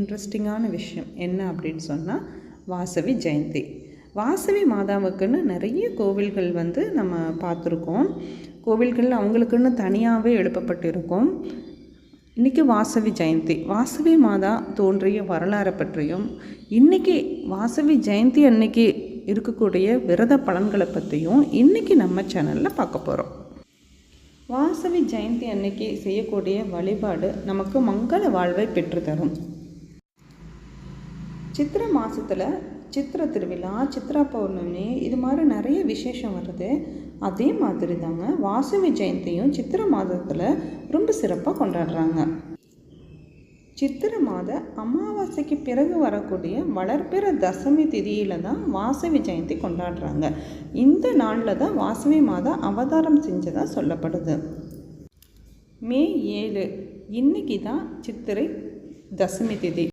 இன்ட்ரெஸ்டிங்கான விஷயம் என்ன அப்படின்னு சொன்னால் வாசவி ஜெயந்தி. வாசவி மாதாவுக்குன்னு நிறைய கோவில்கள் நம்ம பார்த்துருக்கோம். கோவில்கள் அவங்களுக்குன்னு தனியாகவே எழுப்பப்பட்டிருக்கும். இன்றைக்கி வாசவி ஜெயந்தி, வாசவி மாதா தோன்றிய வரலாறை பற்றியும், இன்றைக்கி வாசவி ஜெயந்தி அன்னைக்கு இருக்கக்கூடிய விரத பலன்களை பற்றியும் இன்றைக்கி நம்ம சேனலில் பார்க்க போகிறோம். வாசவி ஜெயந்தி அன்னைக்கு செய்யக்கூடிய வழிபாடு நமக்கு மங்கள வாழ்வை பெற்றுத்தரும். சித்திரை மாதத்தில் சித்திரை திருவிழா, சித்ரா பௌர்ணமி, இது மாதிரி நிறைய விசேஷம் வருது. அதே மாதிரி தாங்க வாசவி ஜெயந்தியும் சித்திரை மாதத்தில் ரொம்ப சிறப்பாக கொண்டாடுறாங்க. சித்திரை மாத அமாவாசைக்கு பிறகு வரக்கூடிய வளர்பிற தசமி திதியில் தான் வாசவி ஜெயந்தி கொண்டாடுறாங்க. இந்த நாளில் தான் வாசவி மாதா அவதாரம் செஞ்சதாக சொல்லப்படுது. மே 7 இன்னைக்கு தான் சித்திரை தசமி திதி.